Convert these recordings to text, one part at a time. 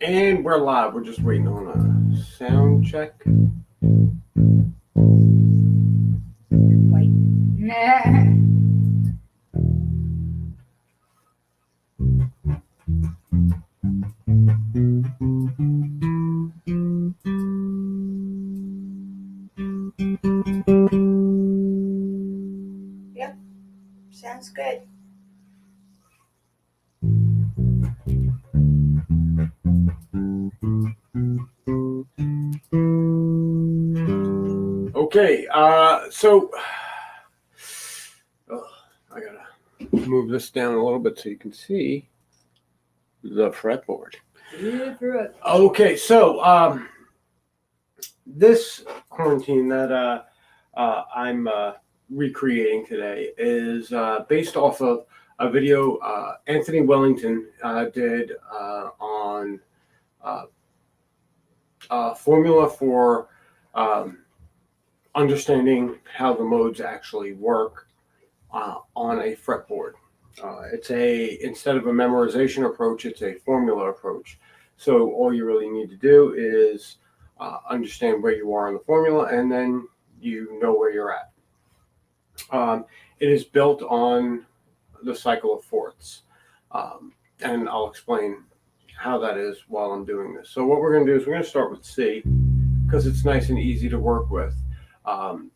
And we're live. We're just waiting on a sound check. Wait. Nah. Yep. Sounds good. Okay, so I gotta move this down a little bit so you can see the fretboard. Okay, so this quarantine that I'm recreating today is based off of a video Anthony Wellington did on formula for understanding how the modes actually work on a fretboard. Instead of a memorization approach, it's a formula approach. So all you really need to do is understand where you are in the formula, and then you know where you're at. It is built on the cycle of fourths, and I'll explain how that is while I'm doing this. So what we're going to do is we're going to start with C, because it's nice and easy to work with.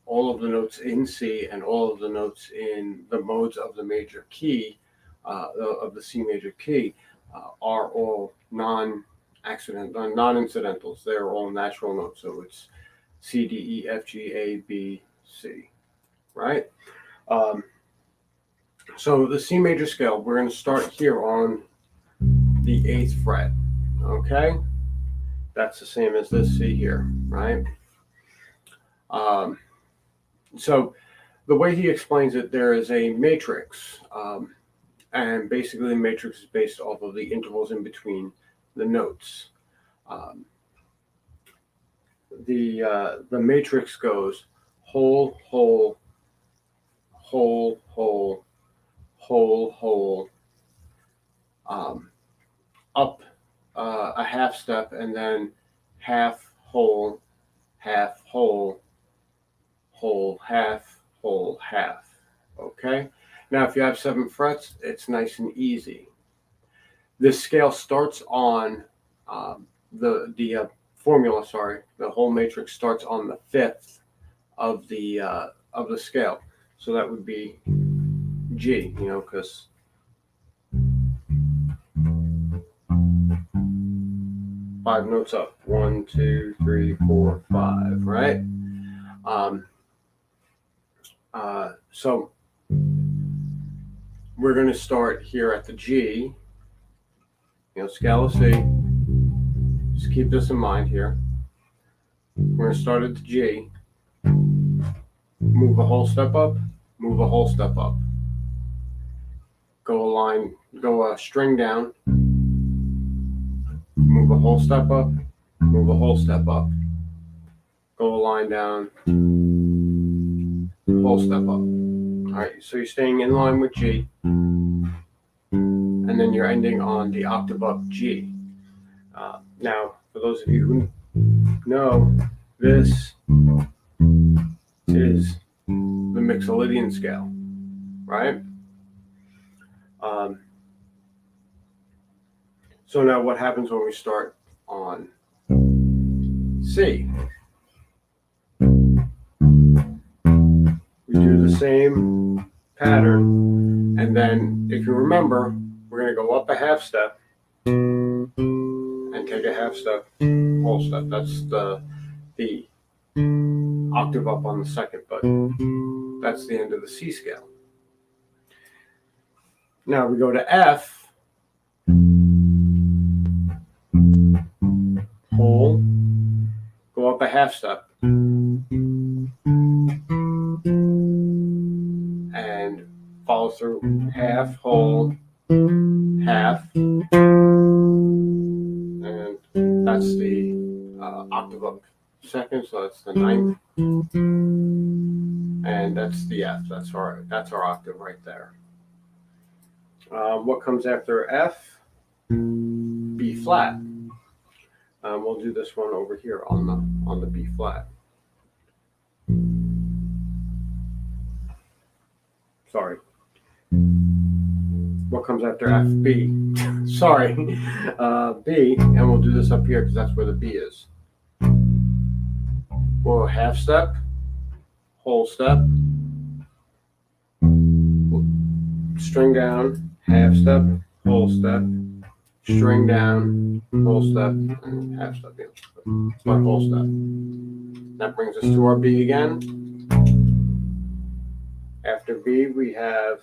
All of the notes in C and all of the notes in the modes of the major key, of the C major key, are all non-incidentals. They're all natural notes. So it's C, D, E, F, G, A, B, C, right? So the C major scale, we're going to start here on the 8th fret, okay? That's the same as this C here, right? So the way he explains it, there is a matrix, and basically the matrix is based off of the intervals in between the notes. The matrix goes whole, whole, whole, whole, whole, whole, up a half step, and then half, whole, whole, half, whole, half. Okay? Now, if you have 7 frets, it's nice and easy. This scale starts on the formula. The whole matrix starts on the 5th of the scale. So that would be G. Because 5 notes up. 1, 2, 3, 4, 5. Right? So we're going to start here at the G. Scale of C. Just keep this in mind here. We're going to start at the G. Move a whole step up. Move a whole step up. Go a string down. Move a whole step up. Move a whole step up. Go a line down. Whole step up. All right, so you're staying in line with G, and then you're ending on the octave up G. Now, for those of you who know, this is the Mixolydian scale, right? So now what happens when we start on C? We do the same pattern, and then if you remember, we're going to go up a half step and take a half step, whole step. That's the octave up on the second, but that's the end of the C scale. Now we go to F, whole, go up a half step, and follow through half, whole, half, and that's the octave up second, so that's the 9th, and that's the F. That's our octave right there. What comes after F? B flat. We'll do this one over here on the B flat. Sorry. What comes after F? B. Sorry. B, and we'll do this up here because that's where the B is. We'll half step, whole step, string down, half step, whole step, string down, whole step, and half step, but whole step. That brings us to our B again. After B, we have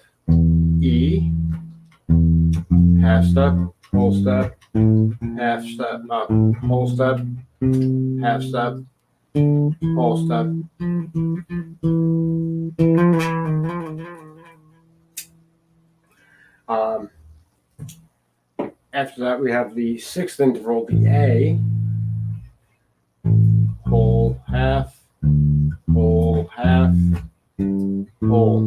E, half step, whole step, half step, whole step, half step, whole step. After that, we have the sixth interval, the A, whole, half, whole, half, whole.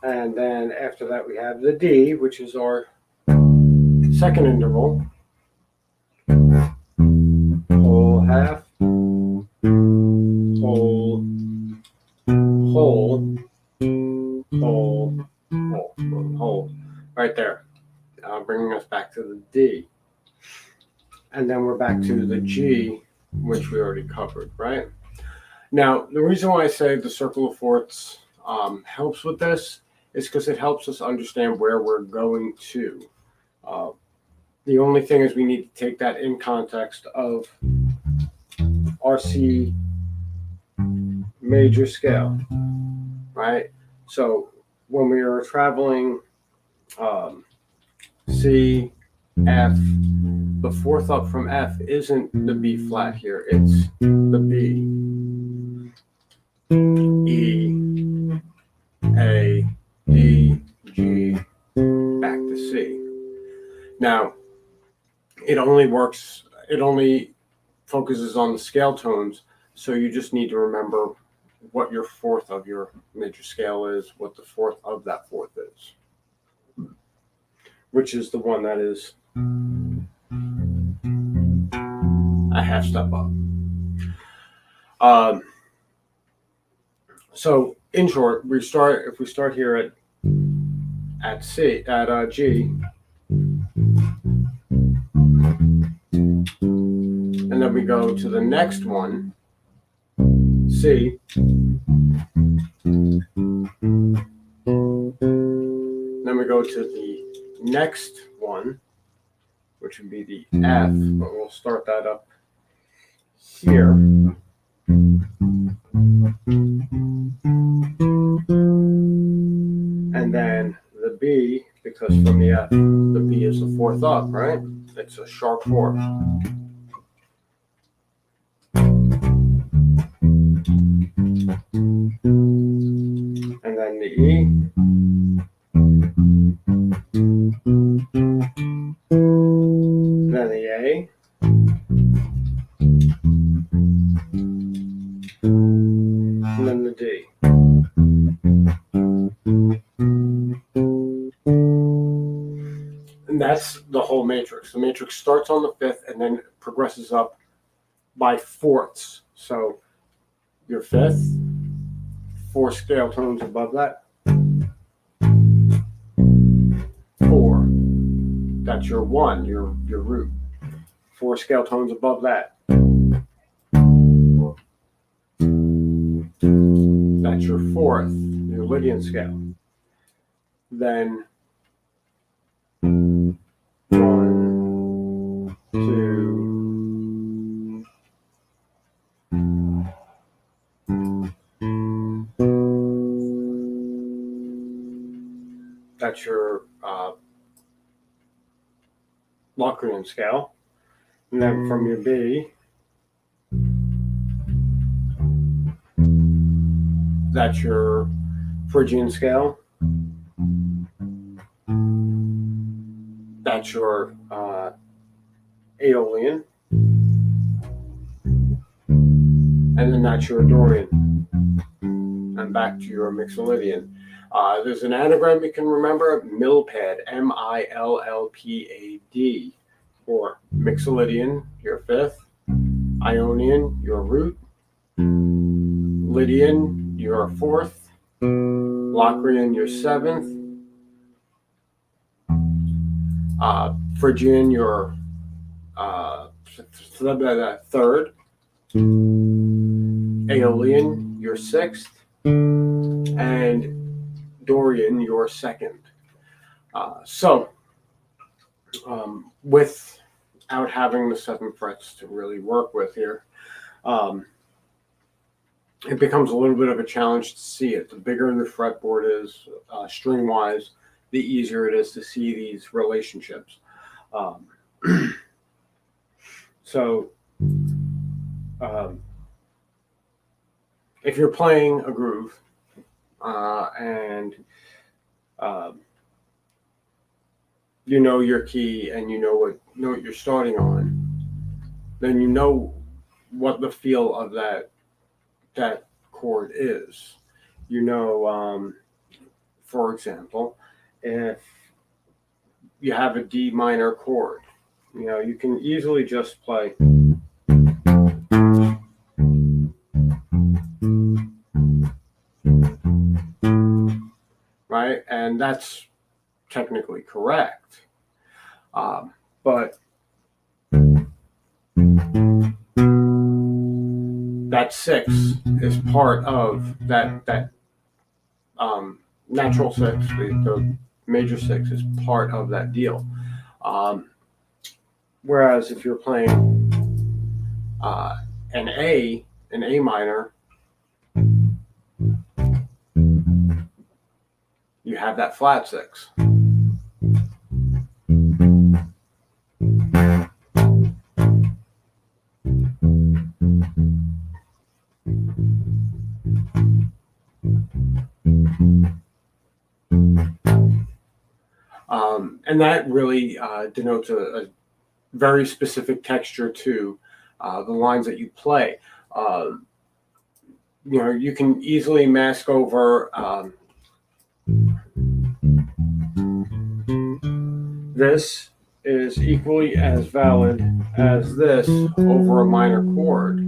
And then after that, we have the D, which is our second interval, whole, half, whole, whole, whole, whole, right there, bringing us back to the D. And then we're back to the G, which we already covered, right? Now, the reason why I say the circle of fourths helps with this is because it helps us understand where we're going to. The only thing is we need to take that in context of our C major scale, right? So when we are traveling C, F, the fourth up from F isn't the B flat here, it's the B. E, A, D, G, back to C. Now, it only focuses on the scale tones, so you just need to remember what your fourth of your major scale is, what the fourth of that fourth is, which is the one that is a half step up. So in short, if we start here at G, and then we go to the next one, C, then we go to the next one, which would be the F, but we'll start that up here. And then the B, because from the F, the B is the fourth up, right? It's a sharp fourth. And then the E. Then the A. And then the D. And that's the whole matrix. The matrix starts on the fifth and then progresses up by fourths. So your fifth, 4 scale tones above that, 4. That's your 1, your root. 4 scale tones above that. That's your 4th, your Lydian scale. Then 1, 2, that's your Locrian scale. And then from your B, that's your Phrygian scale. That's your Aeolian. And then that's your Dorian. And back to your Mixolydian. There's an anagram you can remember, Millpad, Millpad. For Mixolydian, your fifth. Ionian, your root. Lydian, your fourth. Locrian, your seventh. Phrygian, your third. Aeolian, your sixth. And Dorian, your second. Without having the 7 frets to really work with here, it becomes a little bit of a challenge to see it. The bigger the fretboard is, string-wise, the easier it is to see these relationships. If you're playing a groove and you know your key and you know what you're starting on, then you know what the feel of that chord is. You know, for example, if you have a D minor chord, you know, you can easily just play right, and that's technically correct, but that 6 is part of that natural 6. The major 6 is part of that deal. Whereas if you're playing an A minor, you have that flat 6. And that really denotes a very specific texture to the lines that you play. You know, you can easily mask over this is equally as valid as this over a minor chord.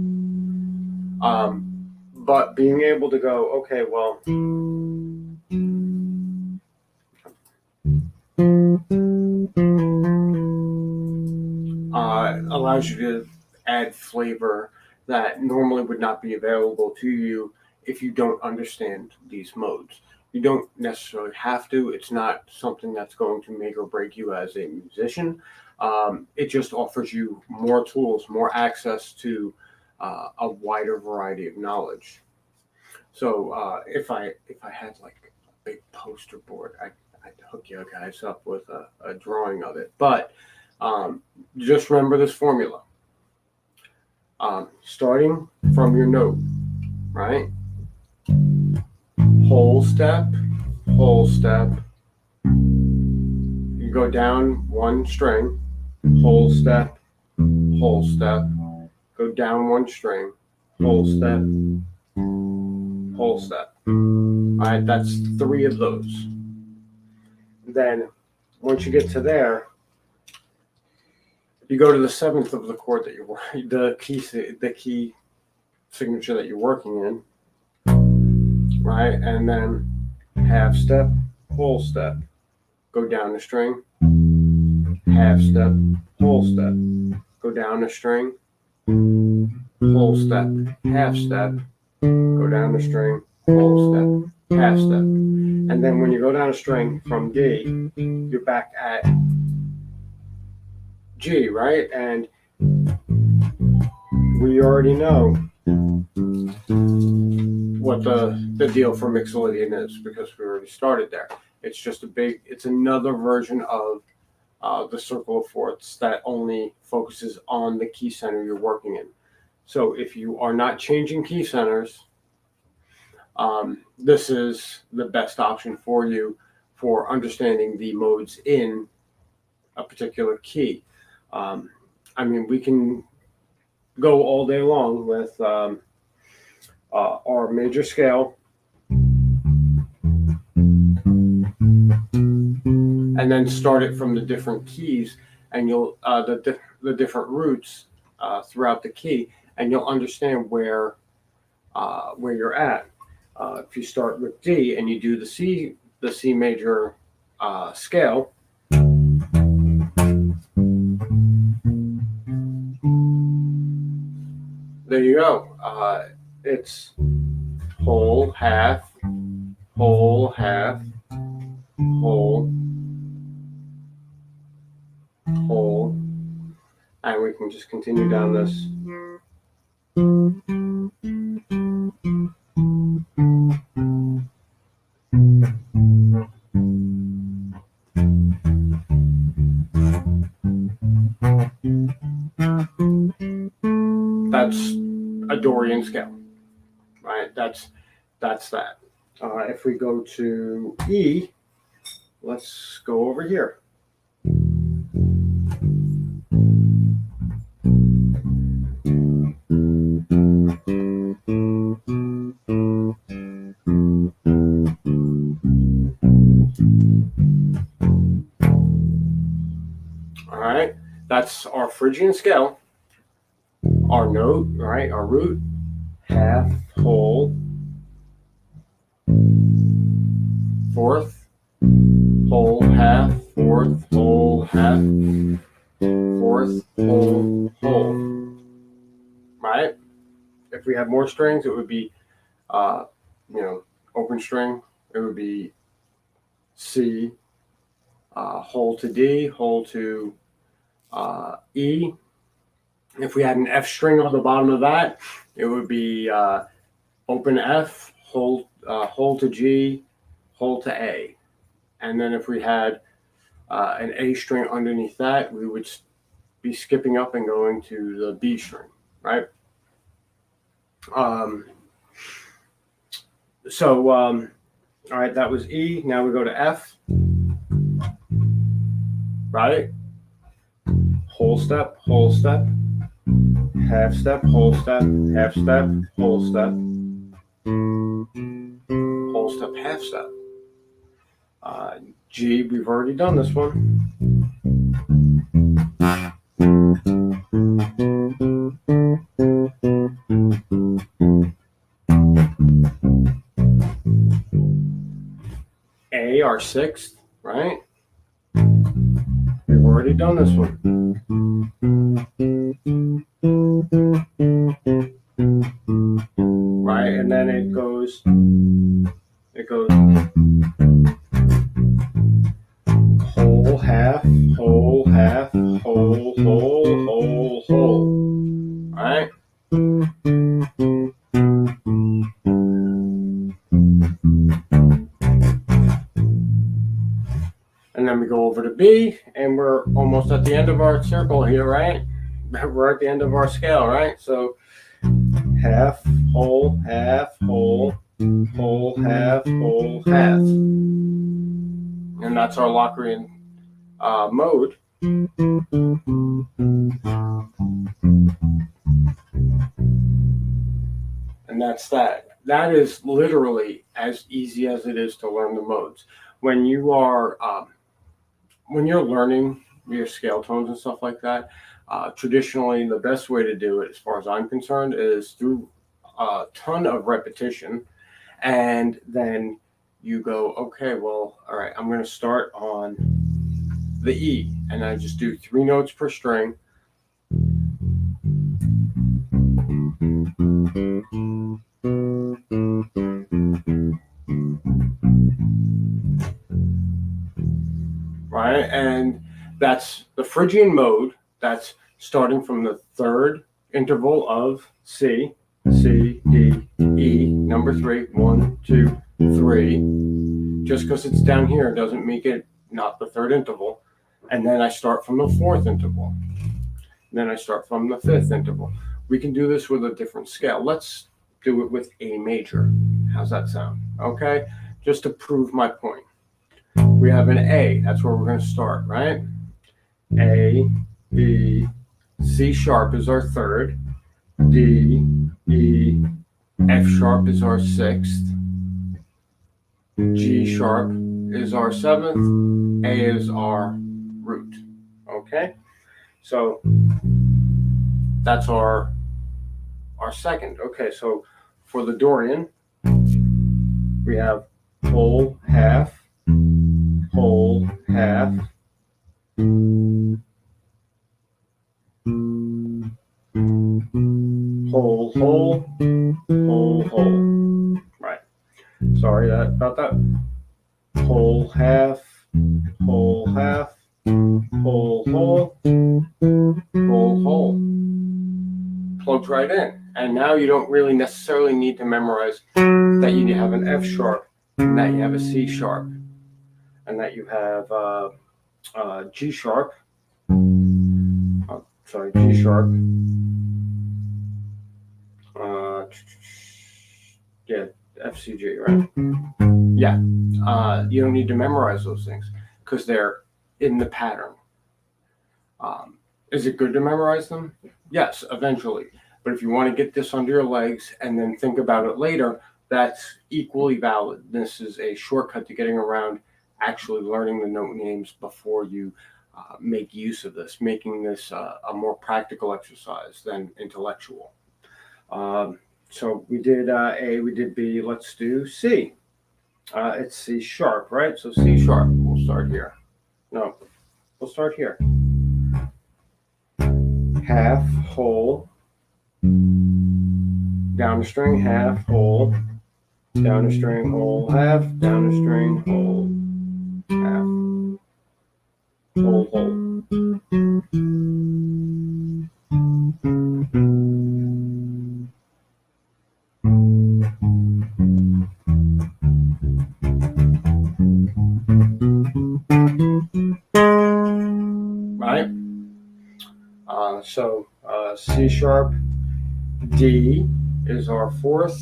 But being able to go, okay, well, allows you to add flavor that normally would not be available to you if you don't understand these modes. You don't necessarily have to. It's not something that's going to make or break you as a musician. It just offers you more tools, more access to a wider variety of knowledge. So if I had like a big poster board, I'd hook you guys up with a drawing of it. But just remember this formula. Starting from your note, right? Whole step, whole step. You go down one string, whole step, whole step. Go down one string, whole step, whole step. All right, that's 3 of those. Then once you get to there, you go to the 7th of the chord that you're the key signature that you're working in, right? And then half step, whole step, go down the string, half step, whole step, go down the string, whole step, half step, go down the string, whole step, half step. And then when you go down a string from D, you're back at G, right? And we already know what the deal for Mixolydian is because we already started there. It's just it's another version of the circle of fourths that only focuses on the key center you're working in. So if you are not changing key centers, this is the best option for you for understanding the modes in a particular key. I mean, we can go all day long with our major scale and then start it from the different keys and you'll the different roots throughout the key, and you'll understand where you're at. If you start with D and you do the C major scale, there you go. It's whole, half, whole, half, whole, whole, and we can just continue down this. That's a Dorian scale, right? That's that. If we go to E, let's go over here. All right, that's our Phrygian scale. Our note, right? Our root, half, whole, fourth, whole, half, fourth, whole, half, fourth, whole, whole. Right? If we had more strings, it would be, open string. It would be C, whole to D, whole to E. If we had an F string on the bottom of that, it would be open F, whole to G, whole to A. And then if we had an A string underneath that, we would be skipping up and going to the B string, right? All right, that was E. Now we go to F, right? Whole step, half step, whole step, half step, whole step, whole step, half step. G, we've already done this one. A, our sixth, right? We've already done this one. Right, and then it goes whole, half, whole, half, whole, whole, whole, whole. Right? And then we go over to B, and we're almost at the end of our circle here, right? We're at the end of our scale, right? So half, whole, half, whole, whole, half, whole, half. And that's our Locrian mode. And that's that. That is literally as easy as it is to learn the modes. When you are when you're learning your scale tones and stuff like that, traditionally the best way to do it, as far as I'm concerned, is through a ton of repetition, and then you go, okay, well, all right, I'm going to start on the E, and I just do 3 notes per string. Right, and that's the Phrygian mode. That's starting from the 3rd interval of C, D, E, number 3, 1, 2, 3. Just because it's down here doesn't make it not the 3rd interval. And then I start from the 4th interval. And then I start from the 5th interval. We can do this with a different scale. Let's do it with A major. How's that sound? Okay, just to prove my point. We have an A, that's where we're going to start, right? A, B, C sharp is our 3rd, D, E, F sharp is our 6th, G sharp is our 7th, A is our root, okay? Okay, so that's our second. Okay, so for the Dorian, we have whole, half, whole, half, whole, whole, whole, whole. Right. Sorry about that. Whole, half, whole, half, whole, whole, whole, whole. Plugs right in. And now you don't really necessarily need to memorize that you have an F sharp, and that you have a C sharp, and that you have G sharp. G sharp. Yeah, F, C, G, right? Yeah. You don't need to memorize those things because they're in the pattern. Is it good to memorize them? Yes, eventually. But if you want to get this under your legs and then think about it later, that's equally valid. This is a shortcut to getting around actually learning the note names before you make use of this, making this a more practical exercise than intellectual. So we did A, we did B, let's do C. It's C sharp, right? So C sharp, we'll start here. No, we'll start here. Half, whole, down the string, half, whole, down the string, whole, half, down the string, whole, half, whole, whole. Right? So C sharp, D is our fourth,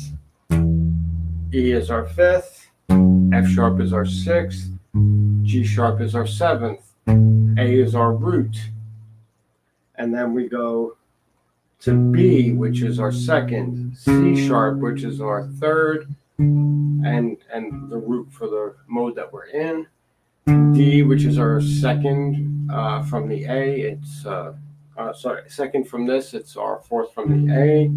E is our fifth, F sharp is our sixth, G sharp is our seventh, A is our root, and then we go to B, which is our second, C sharp, which is our third, and the root for the mode that we're in, D, which is our second from the A, it's second from this, it's our fourth from the A,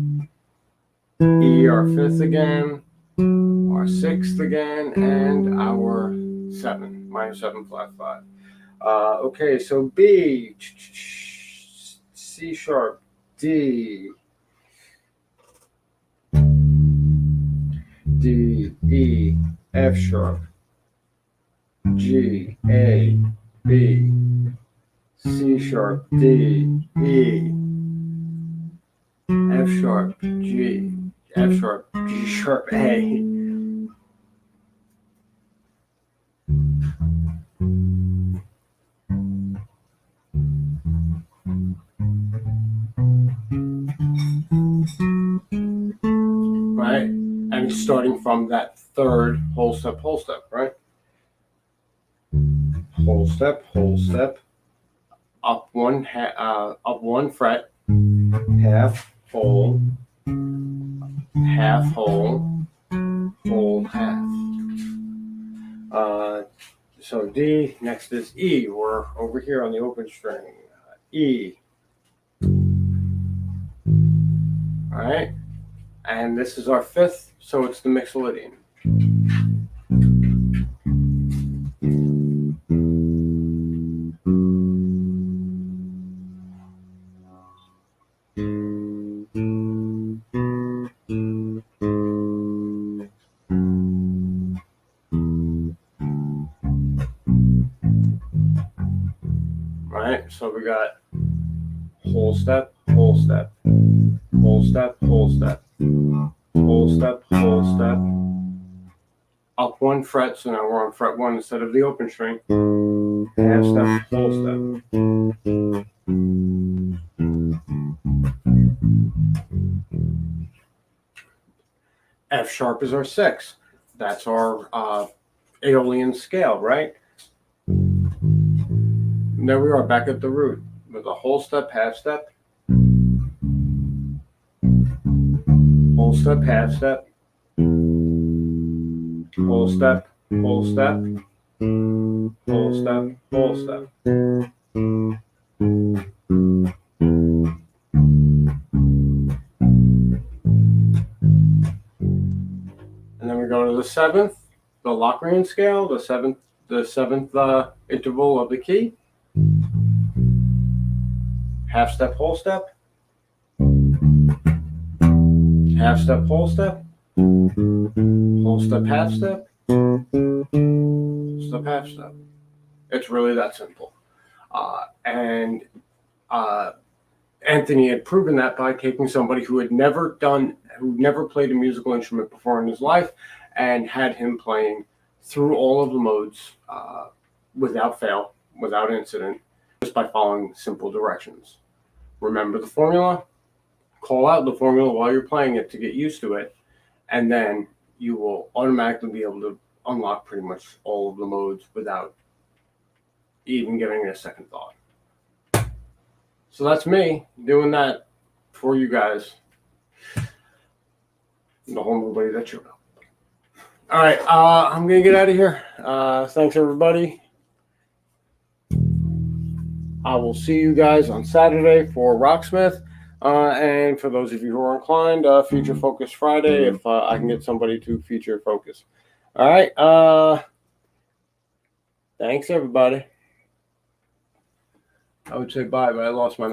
E, our fifth again, our sixth again, and our seven, minor 7 flat 5. Okay, so B, C sharp, D, E, F sharp, G, A, B, C sharp, D, E, F sharp, G, F sharp, G sharp, A. Right? And starting from that third whole step, right? Whole step, up one fret, half, whole, half, whole, whole, half. So D, next is E. We're over here on the open string. E. All right? And this is our fifth, so it's the Mixolydian. Right? So we got whole step, whole step, whole step, whole step, whole step, whole step, up one fret, so now we're on fret 1 instead of the open string, half step, whole step. F sharp is our 6th. That's our Aeolian scale, right? And there we are back at the root with a whole step, half step, whole step, half step, whole step, whole step, whole step, whole step. seventh, the Locrian scale, the seventh interval of the key. Half step, whole step. Half step, whole step. Whole step, half step. Step, half step. It's really that simple. And Anthony had proven that by taking somebody who never played a musical instrument before in his life, and had him playing through all of the modes without fail, without incident, just by following simple directions. Remember the formula, call out the formula while you're playing it to get used to it, and then you will automatically be able to unlock pretty much all of the modes without even giving it a second thought. So that's me doing that for you guys. The whole nobody that you know. All right, I'm going to get out of here. Thanks, everybody. I will see you guys on Saturday for Rocksmith. And for those of you who are inclined, Future Focus Friday, if I can get somebody to Future Focus. All right. Thanks, everybody. I would say bye, but I lost my